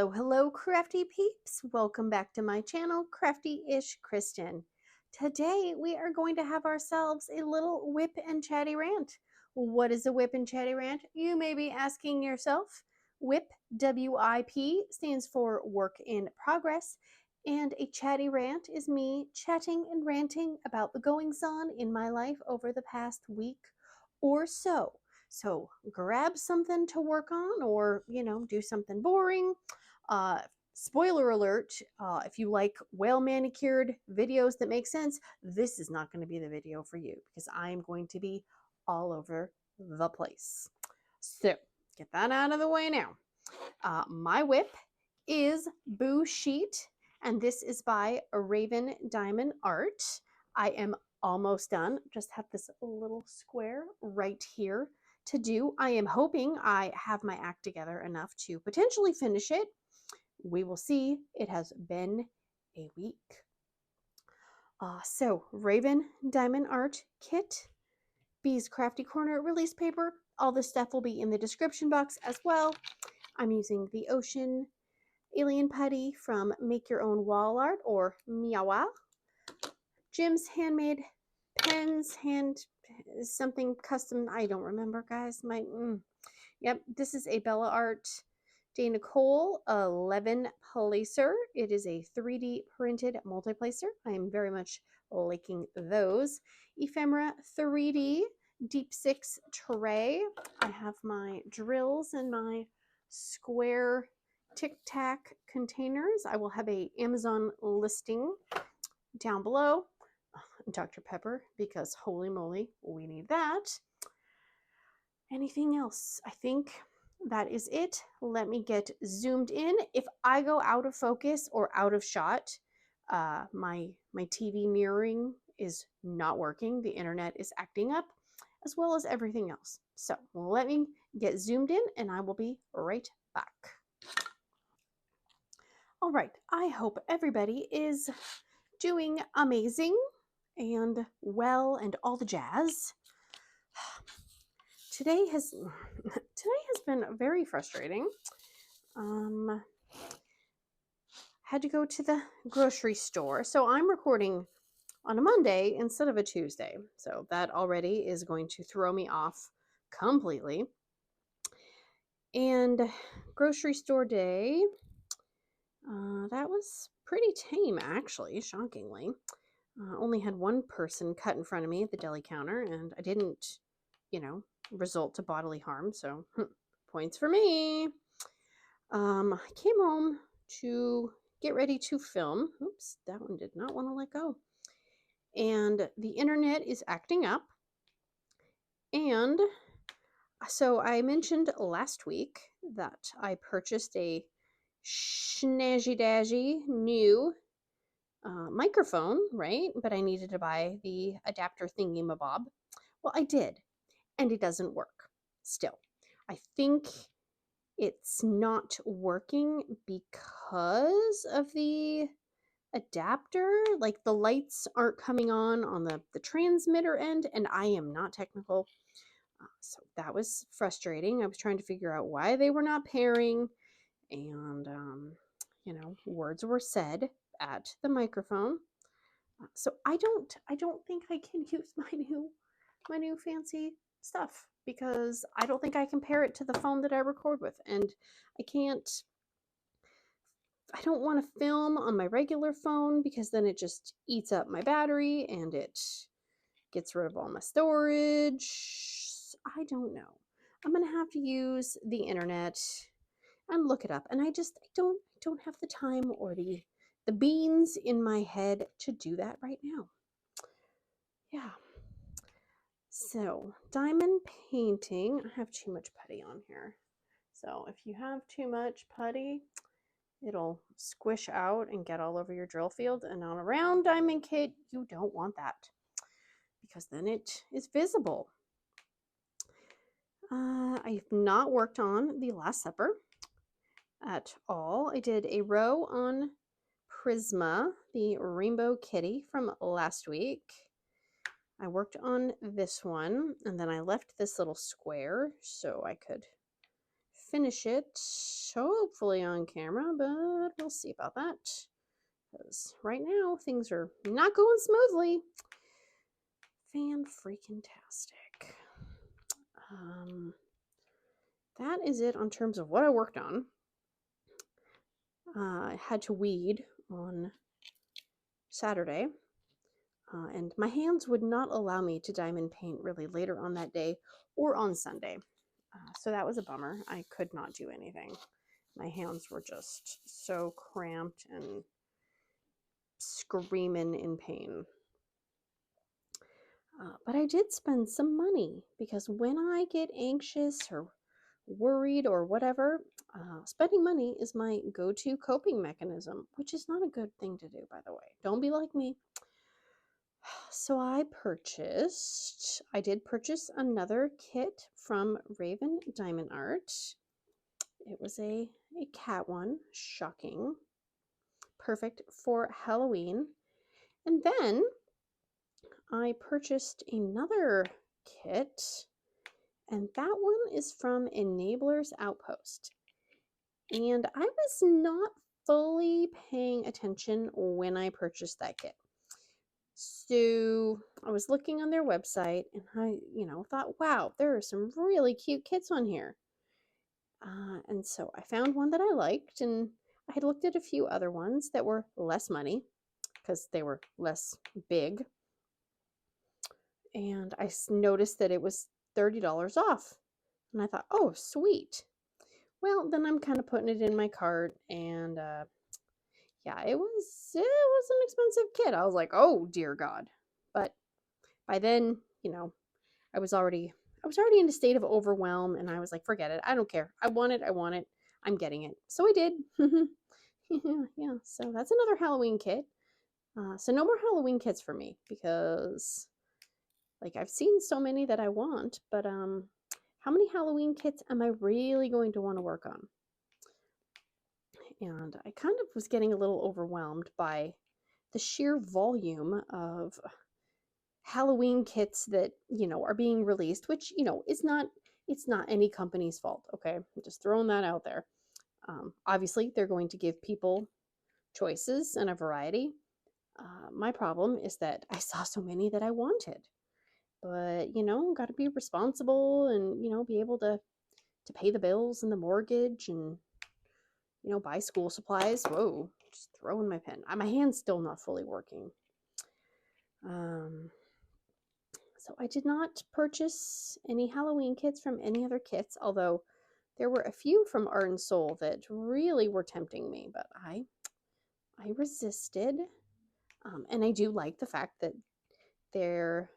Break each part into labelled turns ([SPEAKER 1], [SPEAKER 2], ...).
[SPEAKER 1] Hello, hello, crafty peeps. Welcome back to my channel, Crafty-ish-kristyn. Today, we are going to have ourselves a little whip and chatty rant. What is a whip and chatty rant? You may be asking yourself. WIP, W-I-P, stands for work in progress, and a chatty rant is me chatting and ranting about the goings-on in my life over the past week or so. So grab something to work on, or, do something boring. Spoiler alert, if you like well-manicured videos that make sense, this is not going to be the video for you because I'm going to be all over the place. So get that out of the way now. My whip is Boo Sheet, and this is by Raven Diamond Art. I am almost done. Just have this little square right here to do. I am hoping I have my act together enough to potentially finish it. We will see. It has been a week. So Raven Diamond Art Kit, Bee's Crafty Corner release paper. All this stuff will be in the description box as well. I'm using the Ocean Alien Putty from Make Your Own Wall Art, or Miawa. Gems Handmade Pens, something custom, I don't remember, guys. Yep, this is a Bella Art Dana Cole 11 placer. It is a 3D printed multi-placer. I am very much liking those. Ephemera 3D Deep 6 tray. I have my drills and my square Tic Tac containers. I will have a Amazon listing down below. Dr. Pepper, because holy moly, we need that. Anything else? I think that is it. Let me get zoomed in. If I go out of focus or out of shot, my TV mirroring is not working. The internet is acting up, as well as everything else. So let me get zoomed in and I will be right back. All right, I hope everybody is doing amazing and well and all the jazz. Today has been very frustrating. Had to go to the grocery store. So I'm recording on a Monday instead of a Tuesday. So that already is going to throw me off completely. And grocery store day, that was pretty tame, actually, shockingly. Only had one person cut in front of me at the deli counter, and I didn't, result to bodily harm, so points for me. I came home to get ready to film. Oops, that one did not want to let go. And the internet is acting up. And so I mentioned last week that I purchased a snazzy-dazzy new microphone, right? But I needed to buy the adapter thingy-mabob. Well, I did, and it doesn't work still. I think it's not working because of the adapter. Like, the lights aren't coming on the transmitter end, and I am not technical. So that was frustrating. I was trying to figure out why they were not pairing, and, words were said at the microphone. So I don't think I can use my new fancy stuff because I don't think I can pair it to the phone that I record with, and I don't want to film on my regular phone because then it just eats up my battery and it gets rid of all my storage. I don't know. I'm gonna have to use the internet and look it up, and I don't have the time or the beans in my head to do that right now. Yeah. So, diamond painting. I have too much putty on here. So, if you have too much putty, it'll squish out and get all over your drill field. And on a round diamond kit, you don't want that because then it is visible. I've not worked on the Last Supper at all. I did a row on Prisma, the Rainbow Kitty from last week. I worked on this one, and then I left this little square so I could finish it, hopefully on camera, but we'll see about that. Because right now, things are not going smoothly. Fan-freaking-tastic. That is it on terms of what I worked on. I had to weed on Saturday, and my hands would not allow me to diamond paint really later on that day or on Sunday. So that was a bummer. I could not do anything. My hands were just so cramped and screaming in pain. But I did spend some money because when I get anxious or worried or whatever, spending money is my go-to coping mechanism, which is not a good thing to do, by the way. Don't be like me. So I did purchase another kit from Raven Diamond Art. It was a cat one, shocking. Perfect for Halloween. And then I purchased another kit, and that one is from Enabler's Outpost. And I was not fully paying attention when I purchased that kit. So I was looking on their website and I, thought, wow, there are some really cute kits on here. And so I found one that I liked, and I had looked at a few other ones that were less money because they were less big. And I noticed that it was $30 off. And I thought, oh, sweet. Well, then I'm kind of putting it in my cart, and yeah, it was an expensive kit. I was like, oh dear God. But by then, I was already in a state of overwhelm, and I was like, forget it. I don't care. I want it. I'm getting it. So I did. Yeah. So that's another Halloween kit. So no more Halloween kits for me because, like, I've seen so many that I want, but how many Halloween kits am I really going to want to work on? And I kind of was getting a little overwhelmed by the sheer volume of Halloween kits that, are being released, which, it's not any company's fault, okay? I'm just throwing that out there. Obviously, they're going to give people choices and a variety. My problem is that I saw so many that I wanted. But, got to be responsible and, be able to pay the bills and the mortgage and, buy school supplies. Whoa, just throwing my pen. My hand's still not fully working. So I did not purchase any Halloween kits from any other kits, although there were a few from Art and Soul that really were tempting me, but I resisted. And I do like the fact that they're,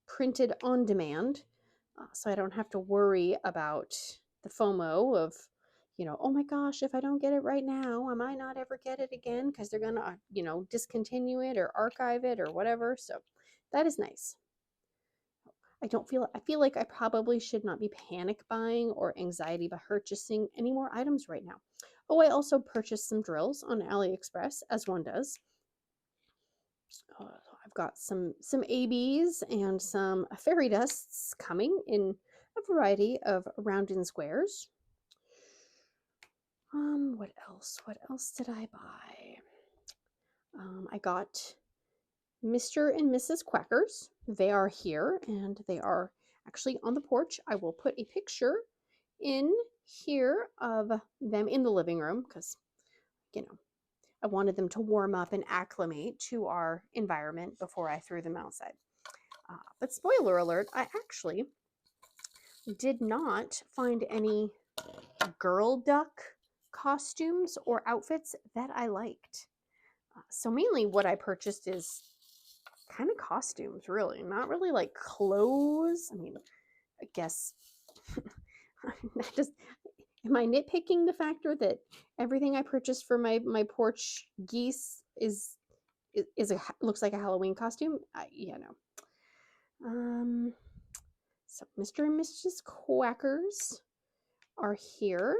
[SPEAKER 1] printed on demand, so I don't have to worry about the FOMO of, oh my gosh, if I don't get it right now, I might not ever get it again because they're going to, discontinue it or archive it or whatever. So that is nice. I feel like I probably should not be panic buying or anxiety by purchasing any more items right now. Oh, I also purchased some drills on AliExpress, as one does. I've got some ABs and some fairy dusts coming in a variety of round and squares. What else? What else did I buy? I got Mr. and Mrs. Quackers. They are here, and they are actually on the porch. I will put a picture in here of them in the living room because, I wanted them to warm up and acclimate to our environment before I threw them outside. But spoiler alert, I actually did not find any girl duck costumes or outfits that I liked. So mainly what I purchased is kind of costumes, really. Not really like clothes. I mean, I guess am I nitpicking the factor that everything I purchased for my porch geese looks like a Halloween costume? Yeah, no. So Mr. and Mrs. Quackers are here.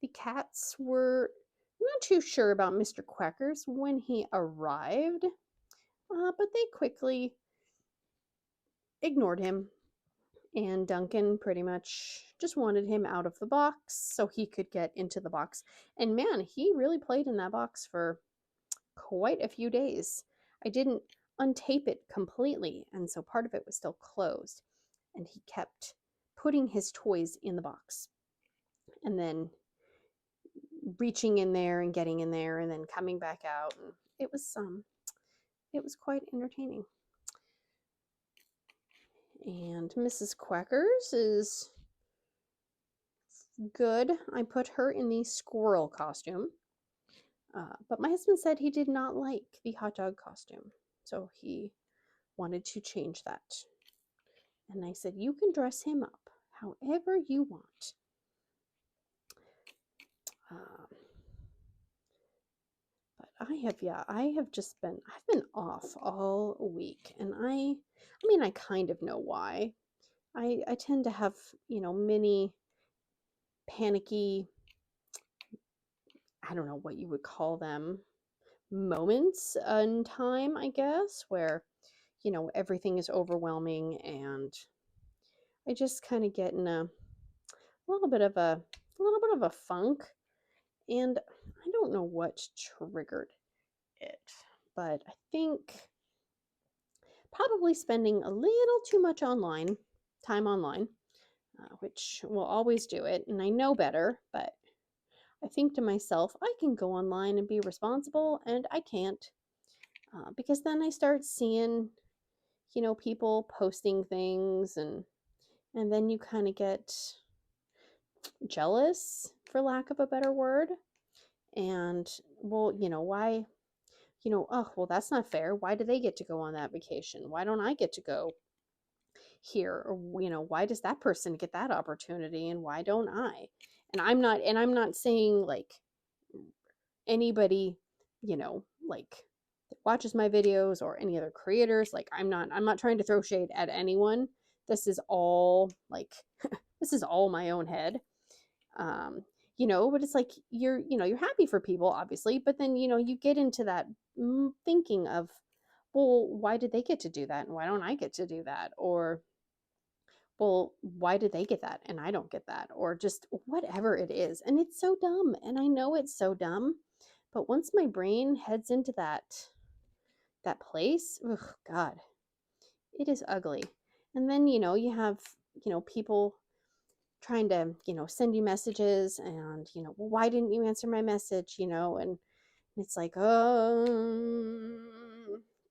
[SPEAKER 1] The cats were not too sure about Mr. Quackers when he arrived, but they quickly ignored him And Duncan pretty much just wanted him out of the box so he could get into the box. And man, he really played in that box for quite a few days. I didn't untape it completely, and so part of it was still closed. And he kept putting his toys in the box and then reaching in there and getting in there and then coming back out. And it was quite entertaining. And Mrs. Quackers is good. I put her in the squirrel costume. But my husband said he did not like the hot dog costume. So he wanted to change that. And I said, you can dress him up however you want. But I've been off all week. And I mean, I kind of know why. I tend to have, many panicky, I don't know what you would call them, moments in time, I guess, where, everything is overwhelming and I just kind of get in a little bit of a funk, and I don't know what triggered it, but I think probably spending a little too much time online, which will always do it, and I know better, but I think to myself, I can go online and be responsible, and I can't, because then I start seeing, people posting things, and then you kind of get jealous, for lack of a better word, and well, why, oh, well, that's not fair. Why do they get to go on that vacation? Why don't I get to go here? Or, why does that person get that opportunity and why don't I? And I'm not saying like anybody, like that watches my videos or any other creators, like I'm not trying to throw shade at anyone. This is all this is all my own head. But it's like you're happy for people, obviously, but then, you get into that thinking of, well, why did they get to do that and why don't I get to do that? Or, well, why did they get that and I don't get that? Or just whatever it is. And it's so dumb. And I know it's so dumb. But once my brain heads into that place, ugh, God, it is ugly. And then, you have, people trying to, send you messages and, well, why didn't you answer my message? And it's like,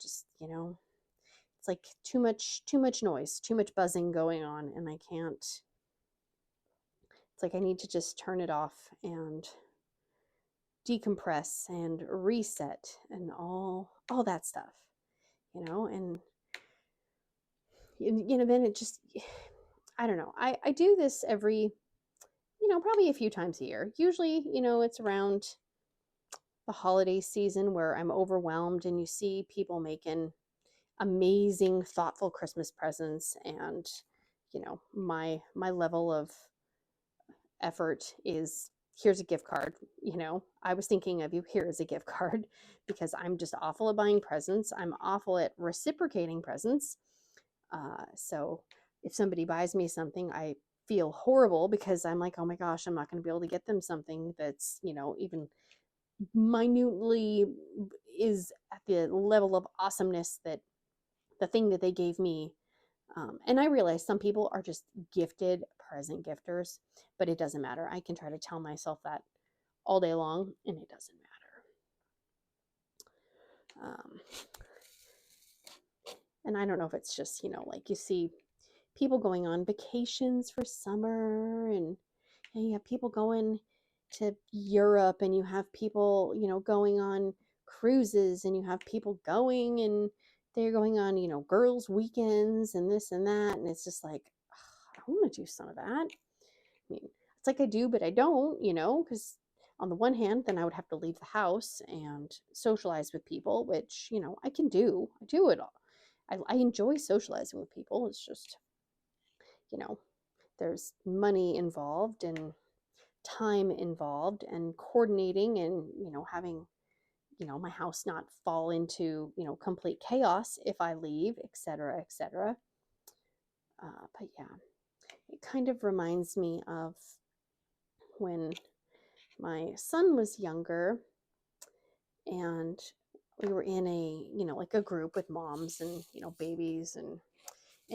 [SPEAKER 1] just, it's like too much noise, too much buzzing going on. And I can't, it's like I need to just turn it off and decompress and reset and all that stuff, and then it just, I don't know. I do this every, probably a few times a year. Usually, it's around the holiday season where I'm overwhelmed and you see people making amazing, thoughtful Christmas presents, and my level of effort is, here's a gift card. I was thinking of you, here is a gift card, because I'm just awful at buying presents. I'm awful at reciprocating presents. So if somebody buys me something, I feel horrible because I'm like, oh my gosh, I'm not going to be able to get them something that's, even minutely is at the level of awesomeness that the thing that they gave me. And I realize some people are just gifted present gifters, but it doesn't matter. I can try to tell myself that all day long, and it doesn't matter. And I don't know if it's just, like you see people going on vacations for summer, and you have people going to Europe, and you have people, going on cruises, and you have people going and they're going on, girls' weekends and this and that. And it's just like, I want to do some of that. I mean, it's like I do, but I don't, because on the one hand, then I would have to leave the house and socialize with people, which, I can do. I do it all. I enjoy socializing with people. It's just, there's money involved and time involved and coordinating and, having, my house not fall into, complete chaos if I leave, etc., etc. But yeah, it kind of reminds me of when my son was younger and we were in a, like a group with moms and, babies and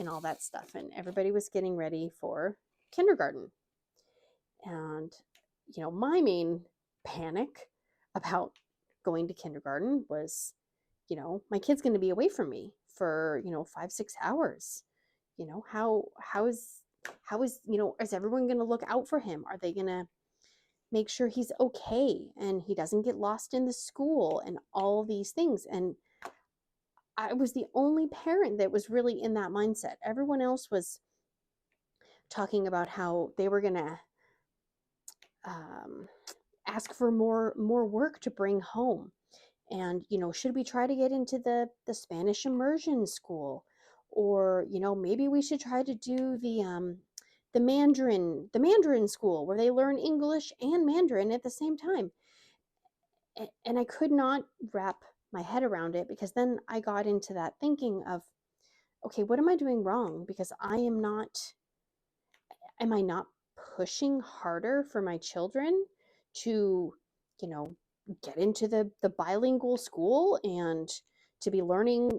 [SPEAKER 1] all that stuff. And everybody was getting ready for kindergarten. And, my main panic about going to kindergarten was, my kid's going to be away from me for, 5-6 hours. How is, is everyone going to look out for him? Are they going to make sure he's okay and he doesn't get lost in the school and all these things? And I was the only parent that was really in that mindset. Everyone else was talking about how they were going to ask for more work to bring home. And, should we try to get into the Spanish immersion school? Or, maybe we should try to do the Mandarin school where they learn English and Mandarin at the same time. And I could not wrap my head around it, because then I got into that thinking of, okay, what am I doing wrong? Because am I not pushing harder for my children to, get into the bilingual school and to be learning,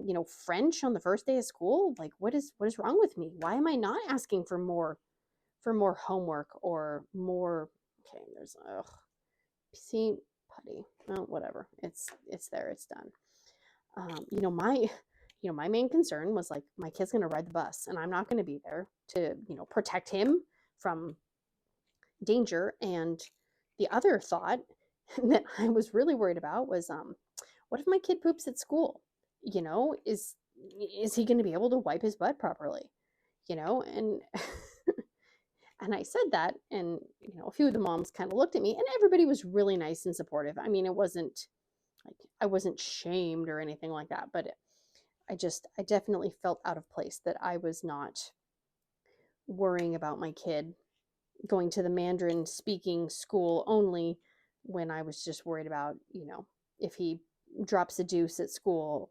[SPEAKER 1] French on the first day of school? Like, what is wrong with me? Why am I not asking for more homework or more? Okay, there's see, Putty. Oh, whatever. It's there. It's done. My main concern was, like, my kid's going to ride the bus and I'm not going to be there to, protect him from danger. And the other thought that I was really worried about was, what if my kid poops at school? Is he going to be able to wipe his butt properly? And and I said that, and a few of the moms kind of looked at me, and everybody was really nice and supportive. I mean, it wasn't like I wasn't shamed or anything like that, but I definitely felt out of place that I was not worrying about my kid going to the Mandarin speaking school only, when I was just worried about, if he drops a deuce at school,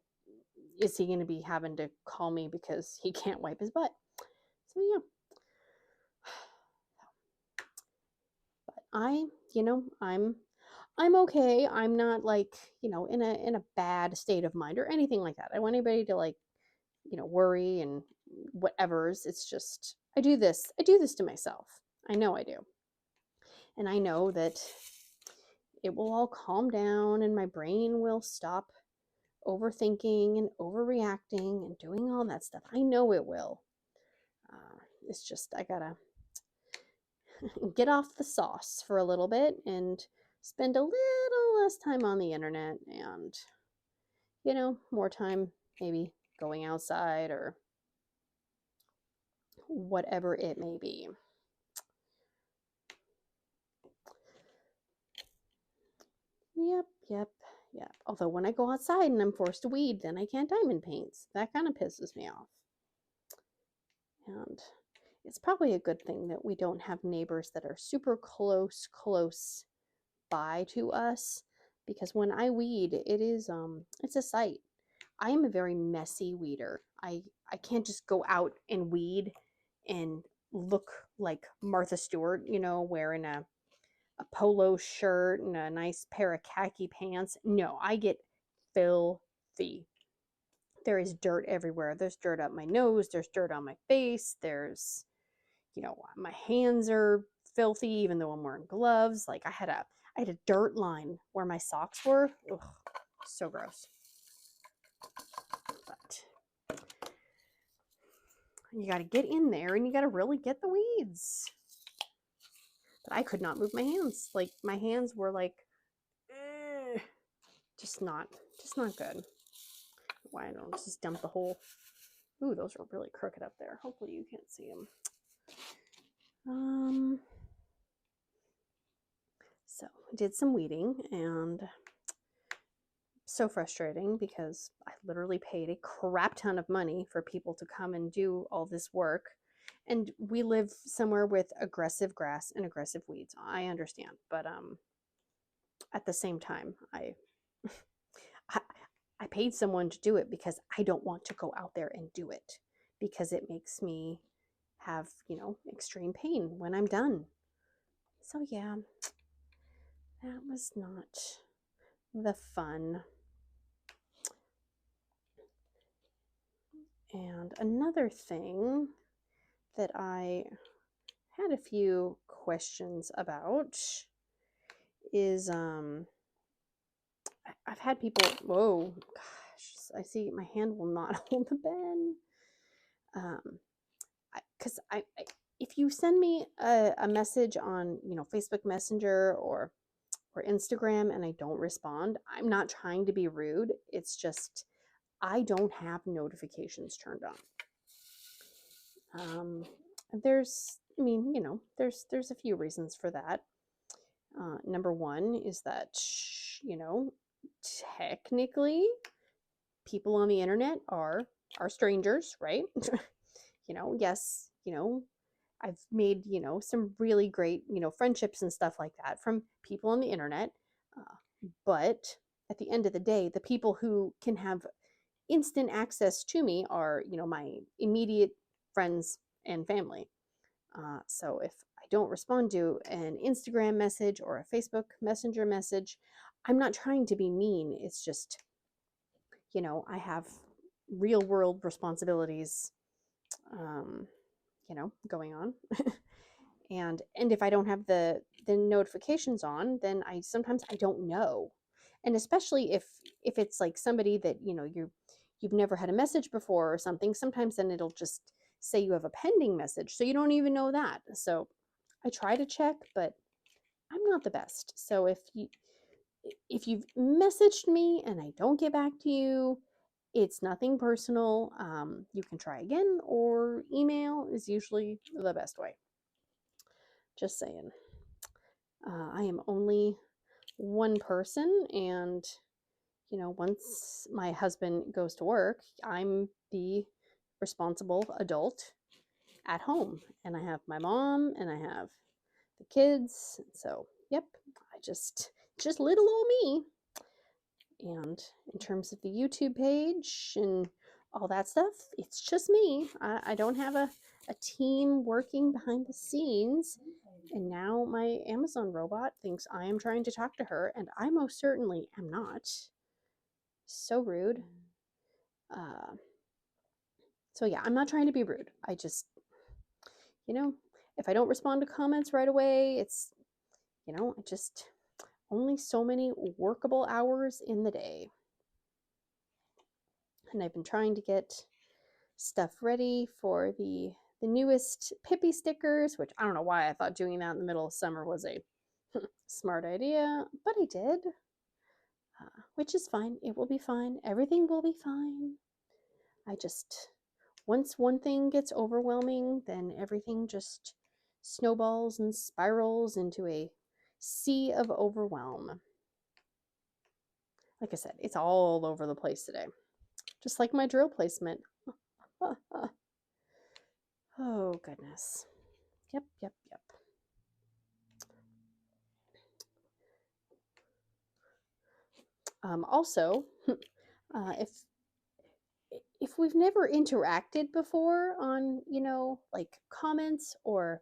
[SPEAKER 1] is he going to be having to call me because he can't wipe his butt? So yeah. But I'm okay. I'm not, like, in a bad state of mind or anything like that. I want anybody to, like, worry and whatever's. It's just, I do this to myself. I know I do. And I know that it will all calm down and my brain will stop overthinking and overreacting and doing all that stuff. I know it will. It's just, I gotta get off the sauce for a little bit and spend a little less time on the internet and, more time maybe going outside or whatever it may be. Yep. Although when I go outside and I'm forced to weed, then I can't diamond paint. That kind of pisses me off. And it's probably a good thing that we don't have neighbors that are super close by to us, because when I weed, it is it's a sight. I am a very messy weeder. I can't just go out and weed and look like Martha Stewart, wearing a polo shirt and a nice pair of khaki pants. No, I get filthy. There is dirt everywhere. There's dirt up my nose. There's dirt on my face. There's, my hands are filthy even though I'm wearing gloves. Like, I had a dirt line where my socks were. Ugh, so gross. But you got to get in there and you got to really get the weeds. But I could not move my hands. Like, my hands were like, just not good. Why don't I just dump the whole? Ooh, those are really crooked up there. Hopefully you can't see them. So I did some weeding, and so frustrating because I literally paid a crap ton of money for people to come and do all this work. And we live somewhere with aggressive grass and aggressive weeds. I understand, but at the same time, I paid someone to do it because I don't want to go out there and do it, because it makes me have, you know, extreme pain when I'm done. So yeah, that was not the fun. And another thing that I had a few questions about is I've had people, whoa, gosh, I see my hand will not hold the pen. Because if you send me a message on, you know, Facebook Messenger or Instagram and I don't respond, I'm not trying to be rude. It's just I don't have notifications turned on. There's, I mean, you know, there's a few reasons for that. Number one is that, you know, technically people on the internet are strangers, right? You know, yes, you know, I've made, you know, some really great, you know, friendships and stuff like that from people on the internet. But at the end of the day, the people who can have instant access to me are, you know, my immediate friends and family. So if I don't respond to an Instagram message or a Facebook Messenger message, I'm not trying to be mean. It's just, you know, I have real world responsibilities, you know, going on. and if I don't have the notifications on, then sometimes I don't know. And especially if it's like somebody that, you know, you've never had a message before or something, sometimes then it'll just say you have a pending message, so you don't even know that. So I try to check, but I'm not the best. So if you've messaged me and I don't get back to you, it's nothing personal. You can try again, or email is usually the best way. Just saying. I am only one person, and, you know, once my husband goes to work, I'm the responsible adult at home, and I have my mom and I have the kids. So, yep, I just little old me. And in terms of the YouTube page and all that stuff, it's just me. I don't have a team working behind the scenes. And now my Amazon robot thinks I am trying to talk to her, and I most certainly am not. So rude. So yeah, I'm not trying to be rude. I just, you know, if I don't respond to comments right away, it's, you know, just only so many workable hours in the day. And I've been trying to get stuff ready for the newest Pippy stickers, which I don't know why I thought doing that in the middle of summer was a smart idea, but I did, which is fine. It will be fine. Everything will be fine. I just, once one thing gets overwhelming, then everything just snowballs and spirals into a sea of overwhelm. Like I said, it's all over the place today. Just like my drill placement. Oh, goodness. Yep. Also, if we've never interacted before on, you know, like comments or,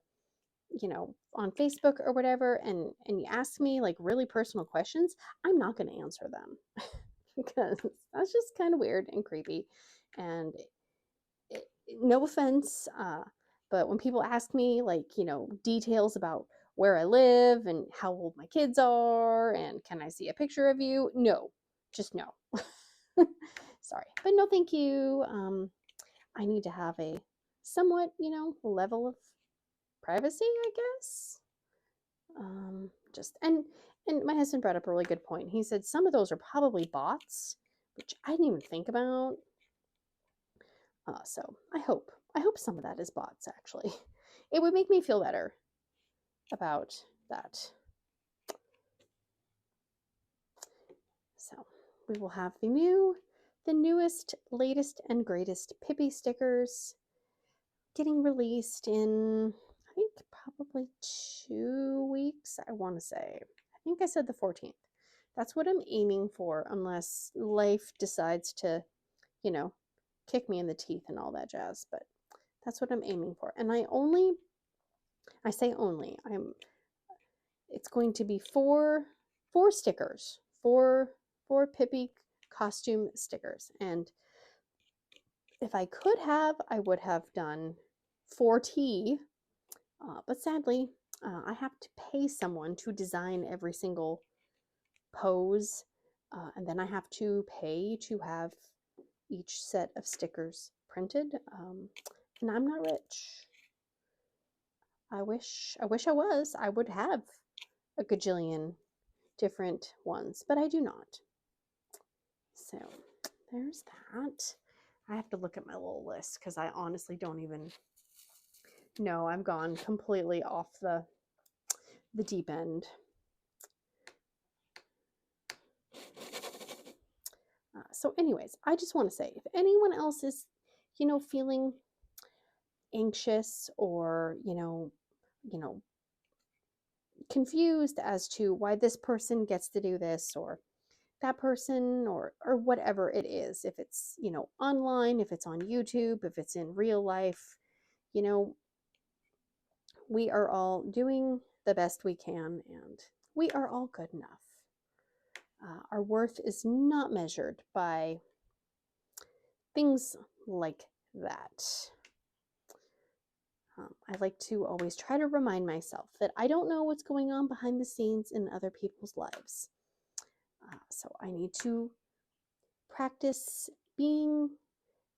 [SPEAKER 1] you know, on Facebook or whatever, and you ask me like really personal questions, I'm not going to answer them because that's just kind of weird and creepy. And no offense, but when people ask me, like, you know, details about where I live and how old my kids are and can I see a picture of you, no, just no. Sorry, but no thank you. I need to have a somewhat, you know, level of privacy, I guess. Just and my husband brought up a really good point. He said some of those are probably bots, which I didn't even think about. So I hope some of that is bots, actually. It would make me feel better about that. So we will have the newest, latest, and greatest Pippy stickers getting released in, I think, probably 2 weeks, I want to say. I think I said the 14th. That's what I'm aiming for, unless life decides to, you know, kick me in the teeth and all that jazz. But That's what I'm aiming for. And I say only, it's going to be four stickers, four Pippy costume stickers. And if I could have, I would have done 4 tea, but sadly, I have to pay someone to design every single pose, and then I have to pay to have each set of stickers printed, and I'm not rich. I wish I was. I would have a gajillion different ones, but I do not. So there's that. I have to look at my little list because I honestly don't even know. I've gone completely off the deep end. So anyways, I just want to say, if anyone else is, feeling anxious or, confused as to why this person gets to do this or that person or whatever it is, if it's, online, if it's on YouTube, if it's in real life, we are all doing the best we can and we are all good enough. Our worth is not measured by things like that. I like to always try to remind myself that I don't know what's going on behind the scenes in other people's lives. So I need to practice being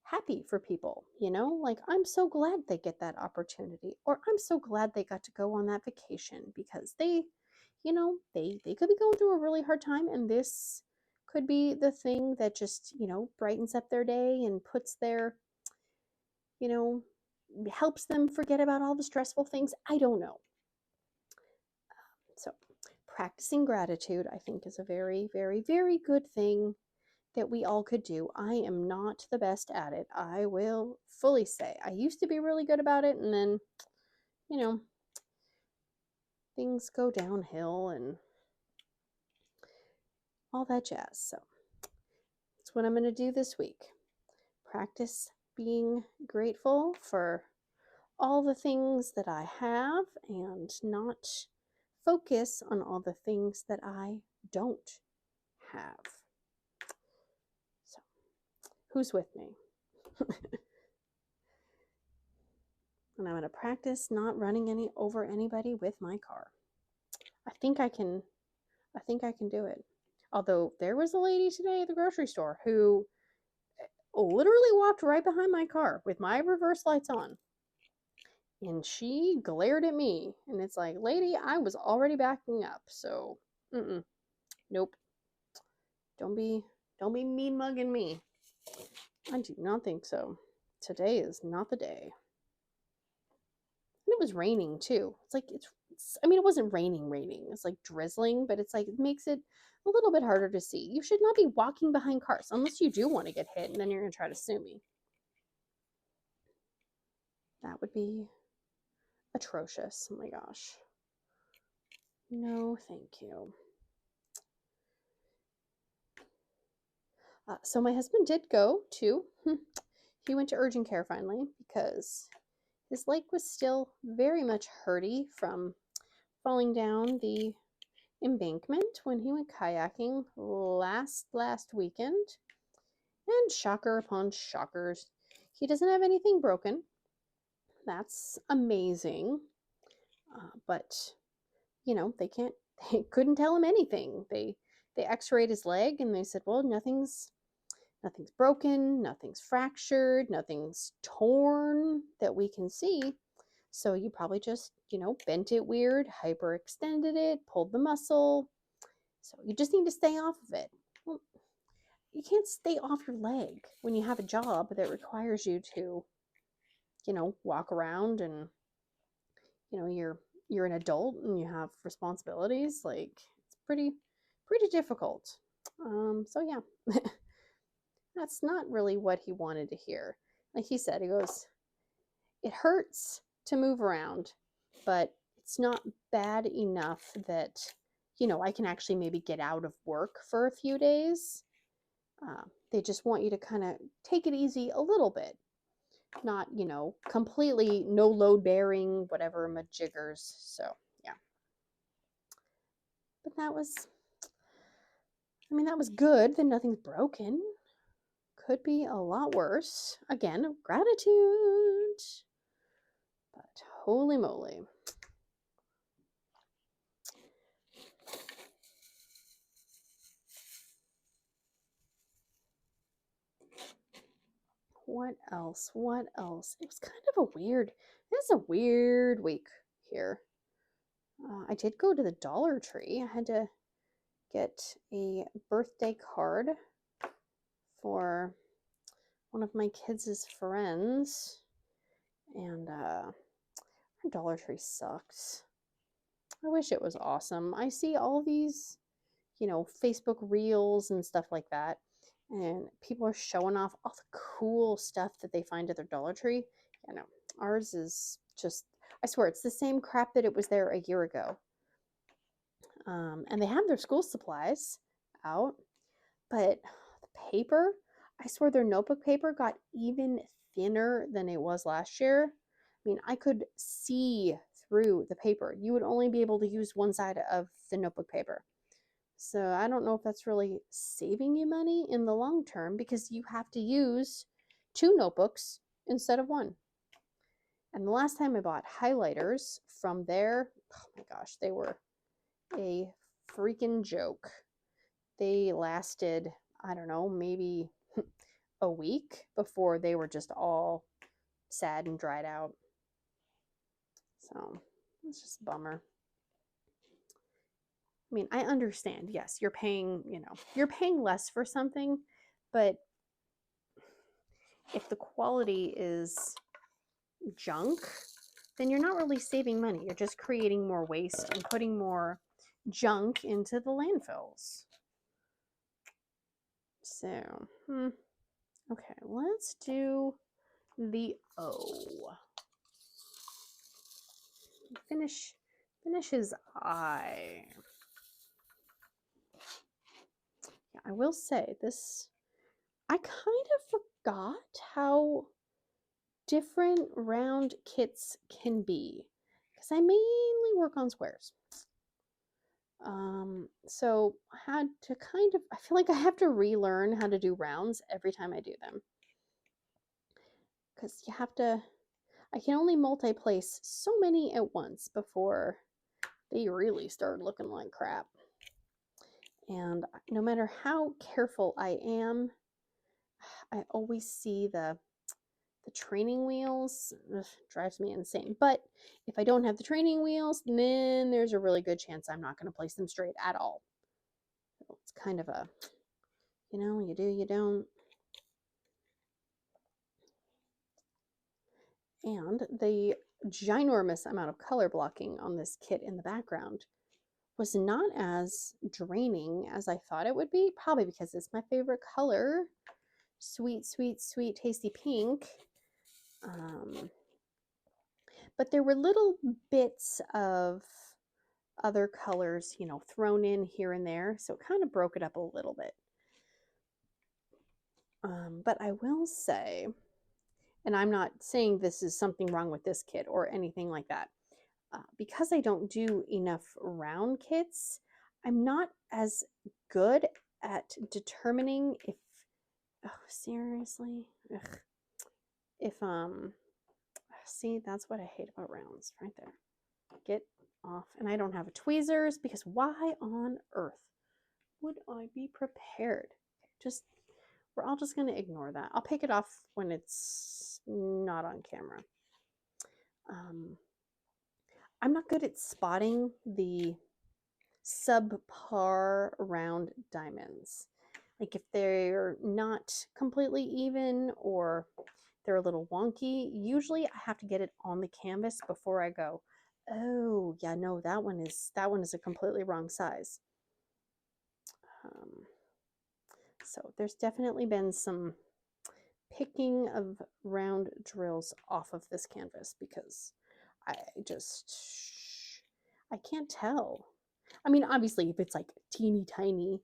[SPEAKER 1] happy for people, like I'm so glad they get that opportunity, or I'm so glad they got to go on that vacation because they could be going through a really hard time, and this could be the thing that just, brightens up their day and puts their, helps them forget about all the stressful things. I don't know. So practicing gratitude, I think, is a very, very, very good thing that we all could do. I am not the best at it. I will fully say. I used to be really good about it, and then, things go downhill and all that jazz. So that's what I'm going to do this week. Practice being grateful for all the things that I have and not focus on all the things that I don't have. So, who's with me? And I'm going to practice not running over anybody with my car. I think I can do it. Although there was a lady today at the grocery store who literally walked right behind my car with my reverse lights on. And she glared at me. And it's like, lady, I was already backing up. So, nope. Don't be mean mugging me. I do not think so. Today is not the day. And it was raining too. It's like, I mean, it wasn't raining. It's like drizzling, but it's like, it makes it a little bit harder to see. You should not be walking behind cars unless you do want to get hit, and then you're going to try to sue me. That would be atrocious. Oh my gosh. No, thank you. So my husband did go to, he went to urgent care finally because his leg was still very much hurty from falling down the embankment when he went kayaking last weekend. And shocker upon shockers, he doesn't have anything broken. That's amazing. But, they couldn't tell him anything. They x-rayed his leg and they said, well, nothing's broken, nothing's fractured, nothing's torn that we can see. So you probably just, bent it weird, hyperextended it, pulled the muscle. So you just need to stay off of it. Well, you can't stay off your leg when you have a job that requires you to, walk around and, you're an adult and you have responsibilities. Like, it's pretty difficult. So yeah. That's not really what he wanted to hear. Like he said, he goes, it hurts to move around, but it's not bad enough that, I can actually maybe get out of work for a few days. They just want you to kind of take it easy a little bit. not, you know, completely no load bearing, whatever, majiggers. So yeah, but that was, I mean, that was good. Then nothing's broken. Could be a lot worse. Again, gratitude. But holy moly. What else? What else? It was kind of a weird, this is a weird week here. I did go to the Dollar Tree. I had to get a birthday card for one of my kids' friends. And our Dollar Tree sucks. I wish it was awesome. I see all these, you know, Facebook reels and stuff like that, and people are showing off all the cool stuff that they find at their Dollar Tree. You know, ours is just, I swear, it's the same crap that it was there a year ago. And they have their school supplies out, but the paper, I swear their notebook paper got even thinner than it was last year. I mean, I could see through the paper. You would only be able to use one side of the notebook paper. So I don't know if that's really saving you money in the long term, because you have to use 2 notebooks instead of 1. And the last time I bought highlighters from there, oh my gosh, they were a freaking joke. They lasted, I don't know, maybe a week before they were just all sad and dried out. So it's just a bummer. I mean, I understand, yes, you're paying, you know, you're paying less for something, but if the quality is junk, then you're not really saving money. You're just creating more waste and putting more junk into the landfills. So, okay, let's do the O. Finish his eye. Yeah, I will say this, I kind of forgot how different round kits can be, because I mainly work on squares. So I had to kind of, I feel like I have to relearn how to do rounds every time I do them, because you have to, I can only multi-place so many at once before they really start looking like crap. And no matter how careful I am, I always see the training wheels. Ugh, drives me insane. But if I don't have the training wheels, then there's a really good chance I'm not going to place them straight at all. So it's kind of a, you know, you do, you don't. And the ginormous amount of color blocking on this kit in the background was not as draining as I thought it would be, probably because it's my favorite color. Sweet, sweet, sweet, tasty pink. But there were little bits of other colors, you know, thrown in here and there, so it kind of broke it up a little bit. But I will say, and I'm not saying this is something wrong with this kit or anything like that, because I don't do enough round kits, I'm not as good at determining if, oh, seriously? Ugh. If, see, that's what I hate about rounds right there. Get off. And I don't have tweezers, because why on earth would I be prepared? Just, we're all just going to ignore that. I'll pick it off when it's not on camera. I'm not good at spotting the subpar round diamonds. Like if they're not completely even or they're a little wonky, usually I have to get it on the canvas before I go, oh yeah, no, that one is a completely wrong size. So there's definitely been some picking of round drills off of this canvas, because I can't tell. I mean, obviously if it's like teeny tiny,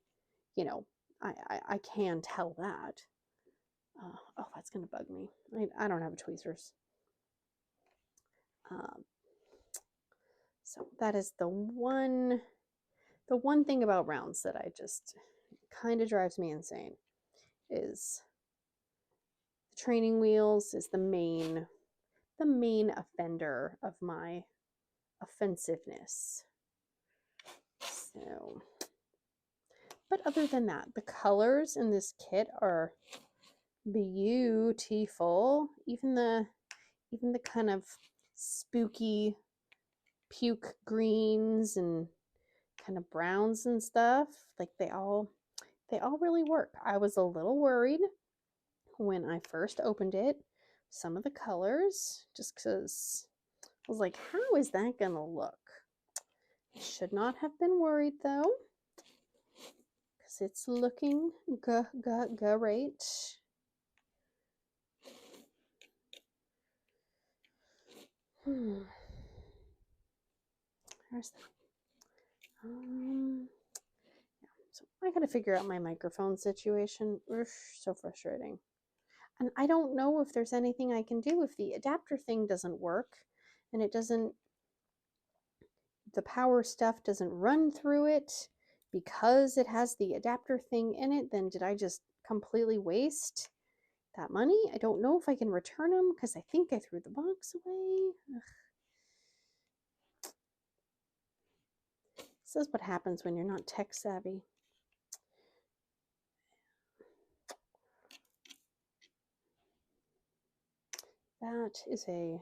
[SPEAKER 1] you know, I can tell that, Oh, that's going to bug me. I don't have tweezers. So that is the one thing about rounds that I just kind of drives me insane is the training wheels is the main offender of my offensiveness. So, but other than that, the colors in this kit are beautiful. Even the kind of spooky puke greens and kind of browns and stuff, like they all really work. I was a little worried when I first opened it, some of the colors, just because I was like, how is that gonna look? I should not have been worried though, because it's looking great. There's that. So I gotta figure out my microphone situation. So frustrating. And I don't know if there's anything I can do if the adapter thing doesn't work and it doesn't, the power stuff doesn't run through it because it has the adapter thing in it, then did I just completely waste that money? I don't know if I can return them because I think I threw the box away. Ugh. This is what happens when you're not tech savvy. That is a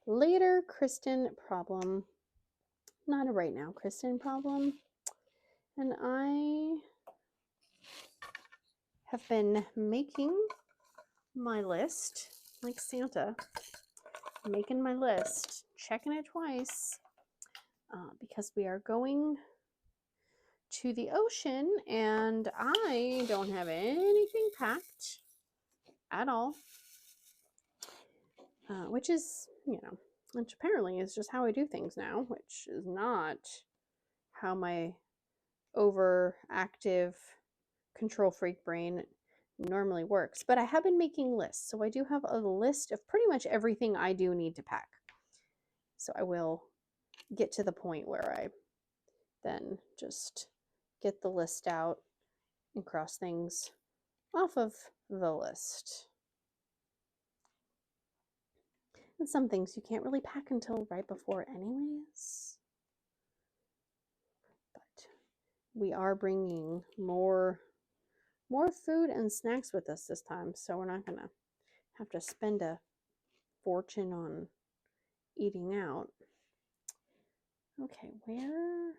[SPEAKER 1] later Kristen problem, not a right now Kristen problem. And I have been making my list like Santa, making my list, checking it twice, because we are going to the ocean and I don't have anything packed at all, which is, you know, which apparently is just how I do things now, which is not how my overactive control freak brain normally works. But I have been making lists, so I do have a list of pretty much everything I do need to pack. So I will get to the point where I then just get the list out and cross things off of the list. And some things you can't really pack until right before anyways. But we are bringing more food and snacks with us this time, so we're not gonna have to spend a fortune on eating out. Okay, where?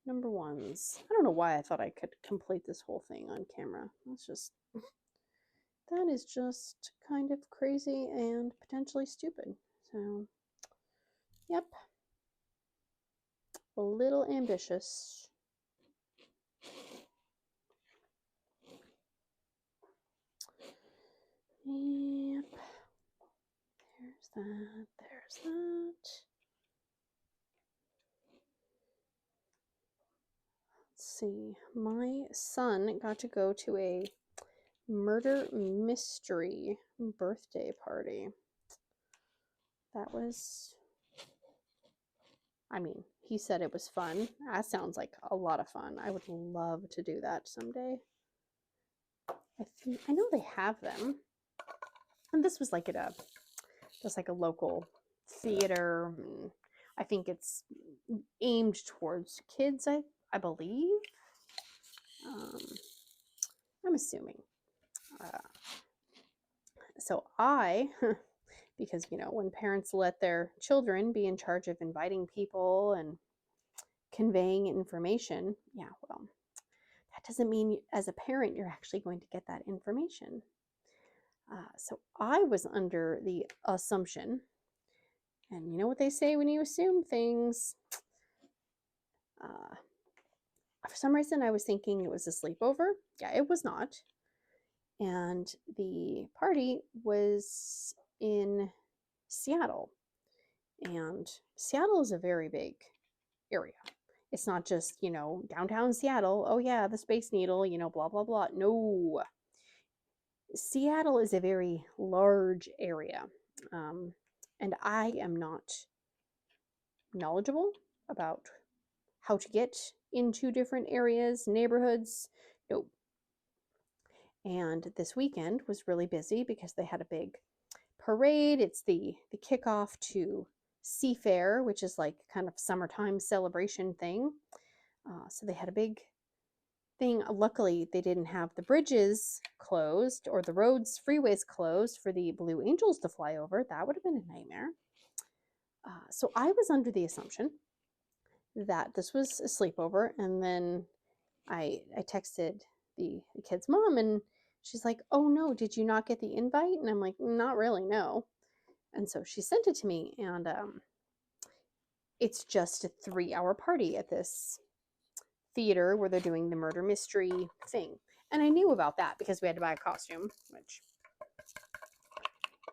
[SPEAKER 1] Number ones. I don't know why I thought I could complete this whole thing on camera. That's just, that is just kind of crazy and potentially stupid. So, yep. A little ambitious. Yep. There's that. There's that. Let's see. My son got to go to a murder mystery birthday party. That was, I mean, he said it was fun. That sounds like a lot of fun. I would love to do that someday. I know they have them. And this was like at a, just like a local theater. I think it's aimed towards kids, I believe. I'm assuming. So I, because, you know, when parents let their children be in charge of inviting people and conveying information, yeah, well, that doesn't mean as a parent you're actually going to get that information. So I was under the assumption, and you know what they say when you assume things. For some reason, I was thinking it was a sleepover. Yeah, it was not. And the party was in Seattle. And Seattle is a very big area. It's not just, you know, downtown Seattle. Oh yeah, the Space Needle, you know, blah, blah, blah. No. Seattle is a very large area, and I am not knowledgeable about how to get into different areas, neighborhoods. Nope. And this weekend was really busy because they had a big parade. It's the kickoff to Seafair, which is like kind of summertime celebration thing. So they had a big thing. Luckily, they didn't have the bridges closed or the roads, freeways closed for the Blue Angels to fly over. That would have been a nightmare. So I was under the assumption that this was a sleepover, and then I texted the kid's mom, and she's like, "Oh no, did you not get the invite?" And I'm like, "Not really, no." And so she sent it to me, and it's just a 3-hour party at this theater where they're doing the murder mystery thing. And I knew about that because we had to buy a costume, which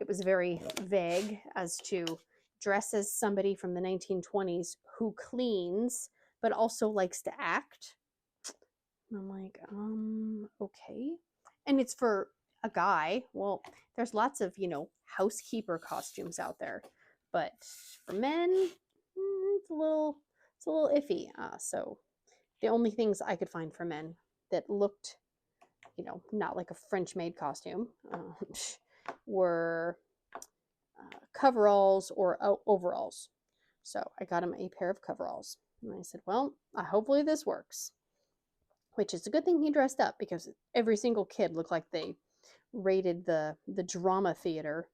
[SPEAKER 1] it was very vague as to dress as somebody from the 1920s who cleans but also likes to act. And I'm like, okay. And it's for a guy. Well, there's lots of, housekeeper costumes out there. But for men, it's a little iffy. So the only things I could find for men that looked, not like a French-made costume, were coveralls or overalls. So I got him a pair of coveralls. And I said, well, hopefully this works. Which is a good thing he dressed up, because every single kid looked like they raided the drama theater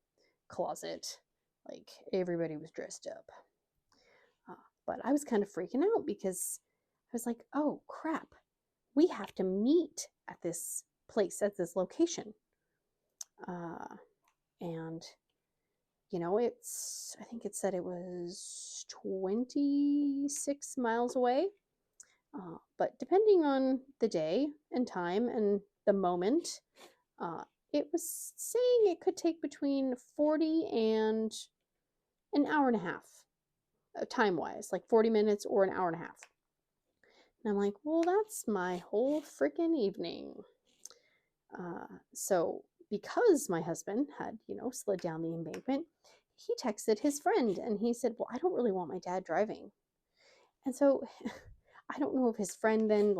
[SPEAKER 1] closet. Like, everybody was dressed up. But I was kind of freaking out because I was like, oh crap, we have to meet at this place, at this location. And I think it said it was 26 miles away. But depending on the day and time and the moment, it was saying it could take between 40 and an hour and a half, time-wise, like 40 minutes or an hour and a half. And I'm like, well, that's my whole freaking evening. So because my husband had, slid down the embankment, he texted his friend and he said, well, I don't really want my dad driving. And so I don't know if his friend then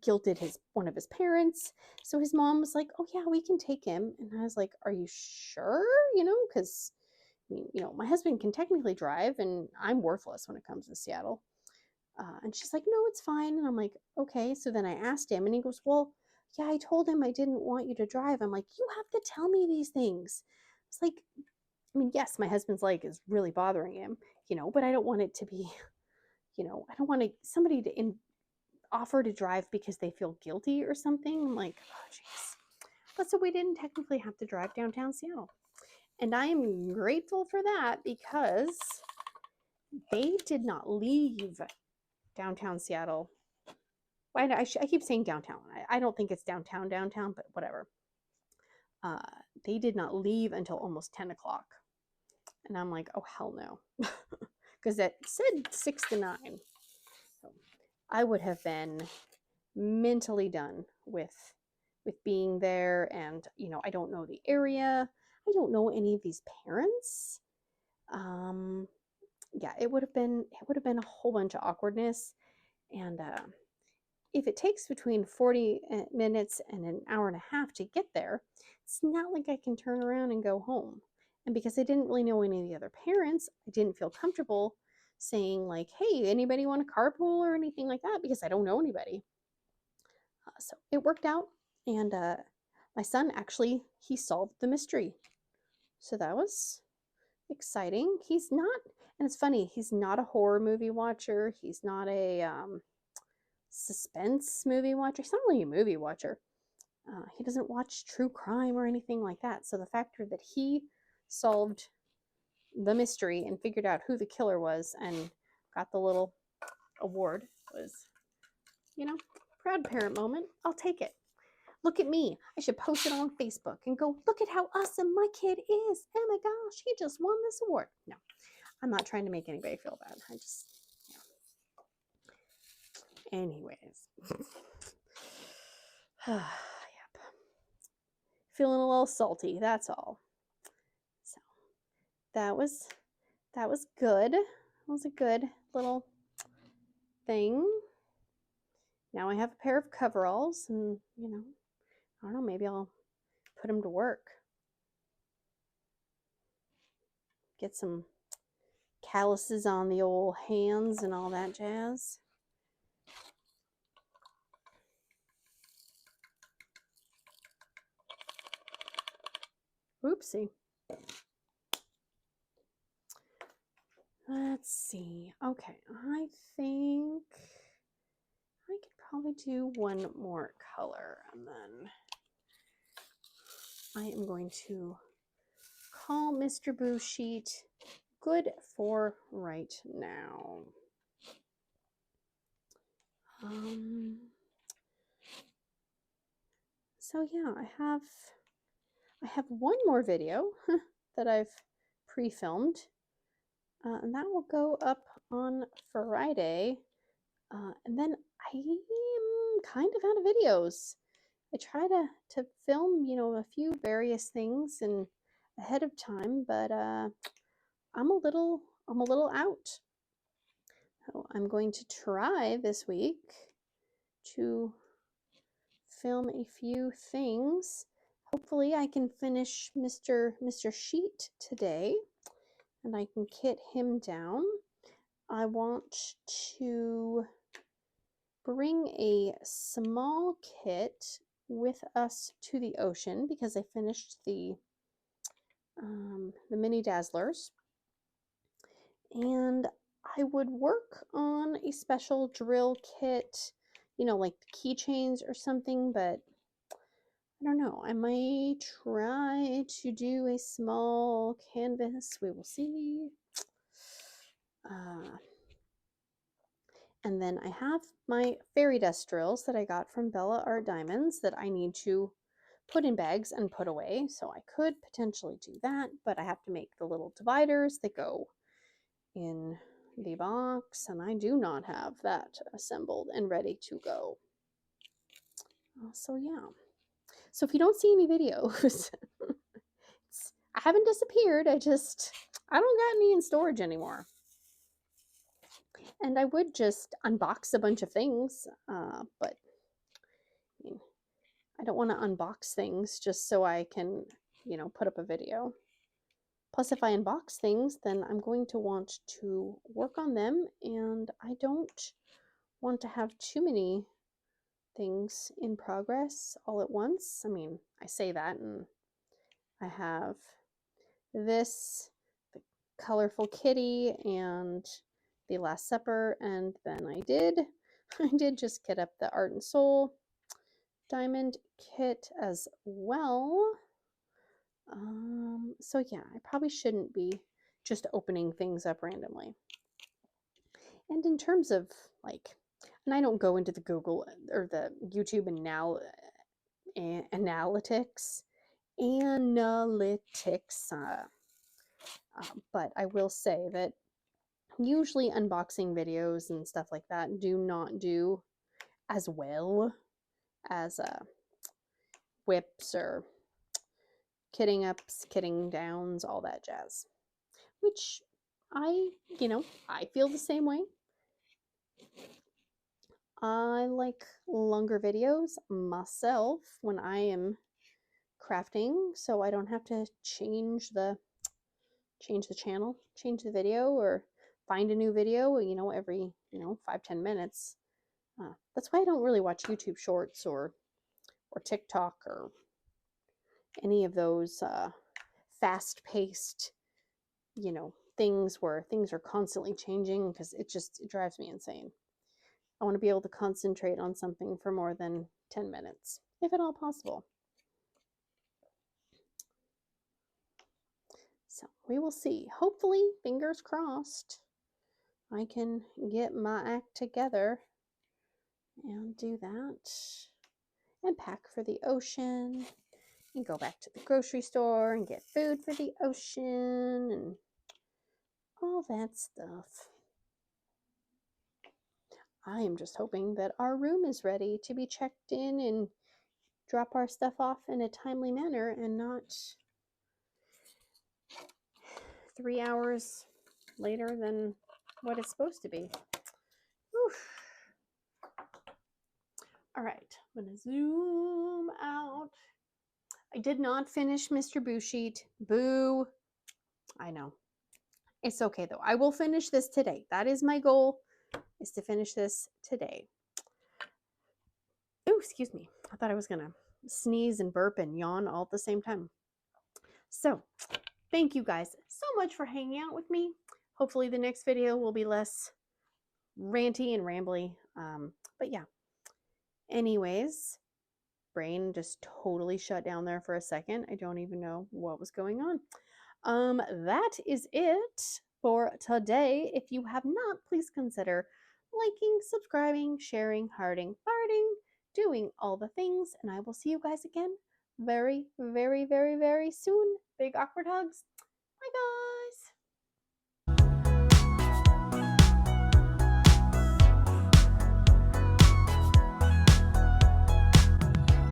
[SPEAKER 1] guilted one of his parents. So his mom was like, oh yeah, we can take him. And I was like, are you sure? Because my husband can technically drive and I'm worthless when it comes to Seattle. And she's like, no, it's fine. And I'm like, okay. So then I asked him and he goes, well, yeah, I told him I didn't want you to drive. I'm like, you have to tell me these things. It's like, yes, my husband's leg is really bothering him, but I don't want it to be, I don't want somebody to offer to drive because they feel guilty or something. I'm like, oh, jeez. But so we didn't technically have to drive downtown Seattle. And I am grateful for that because they did not leave downtown Seattle. I keep saying downtown. I don't think it's downtown, but whatever. They did not leave until almost 10 o'clock. And I'm like, oh, hell no. Because it said 6 to 9. So I would have been mentally done with being there. And, I don't know the area. I don't know any of these parents. Yeah, it would have been a whole bunch of awkwardness. And if it takes between 40 minutes and an hour and a half to get there, it's not like I can turn around and go home. And because I didn't really know any of the other parents, I didn't feel comfortable saying like, hey, anybody want to carpool or anything like that, because I don't know anybody. So it worked out. And my son actually, he solved the mystery. So that was exciting. He's not, and it's funny, he's not a horror movie watcher. He's not a suspense movie watcher. He's not really a movie watcher. He doesn't watch true crime or anything like that. So the factor that he solved the mystery and figured out who the killer was and got the little award was, proud parent moment. I'll take it. Look at me. I should post it on Facebook and go, look at how awesome my kid is. Oh my gosh, he just won this award. No, I'm not trying to make anybody feel bad. I just, Anyways. Yep. feeling a little salty, that's all. So that was good. That was a good little thing. Now I have a pair of coveralls, and you know, I don't know, maybe I'll put them to work. Get some calluses on the old hands and all that jazz. Oopsie. Let's see. Okay, I think I could probably do one more color, and then I am going to call Mr. Boo Sheet good for right now. So yeah, I have one more video that I've pre-filmed, and that will go up on Friday. And then I am kind of out of videos. I try to film, you know, a few various things and ahead of time, but I'm a little out. So I'm going to try this week to film a few things. Hopefully I can finish Mr. Sheet today and I can kit him down. I want to bring a small kit with us to the ocean because I finished the mini dazzlers, and I would work on a special drill kit, you know, like keychains or something, but I don't know. I might try to do a small canvas. We will see. And then I have my fairy dust drills that I got from Bella Art Diamonds that I need to put in bags and put away. So I could potentially do that, but I have to make the little dividers that go in the box, and I do not have that assembled and ready to go. So yeah. So if you don't see any videos, I haven't disappeared. I don't got any in storage anymore. And I would just unbox a bunch of things, but I mean, I don't want to unbox things just so I can, you know, put up a video. Plus, if I unbox things, then I'm going to want to work on them, and I don't want to have too many things in progress all at once. I mean, I say that, and I have this, the colorful kitty, and the Last Supper, and then I did just kit up the Art and Soul diamond kit as well. So yeah, I probably shouldn't be just opening things up randomly. And in terms of like, and I don't go into the Google or the YouTube analytics, but I will say that usually unboxing videos and stuff like that do not do as well as whips or kitting ups, kitting downs, all that jazz. Which I feel the same way. I like longer videos myself when I am crafting, so I don't have to change the channel, change the video, or find a new video, you know, every 5-10 minutes. That's why I don't really watch YouTube Shorts or TikTok or any of those fast-paced, you know, things where things are constantly changing, because it drives me insane. I want to be able to concentrate on something for more than 10 minutes, if at all possible. So we will see. Hopefully, fingers crossed, I can get my act together and do that and pack for the ocean and go back to the grocery store and get food for the ocean and all that stuff. I am just hoping that our room is ready to be checked in and drop our stuff off in a timely manner and not 3 hours later than what it's supposed to be. Oof. All right, I'm gonna zoom out. I did not finish Mr. Boo Sheet. Boo. I know. It's okay though. I will finish this today. That is my goal, is to finish this today. Oh, excuse me. I thought I was gonna sneeze and burp and yawn all at the same time. So, thank you guys so much for hanging out with me. Hopefully the next video will be less ranty and rambly. But yeah. Anyways, brain just totally shut down there for a second. I don't even know what was going on. That is it for today. If you have not, please consider liking, subscribing, sharing, hearting, farting, doing all the things, and I will see you guys again very, very, very, very soon. Big awkward hugs. Bye, guys.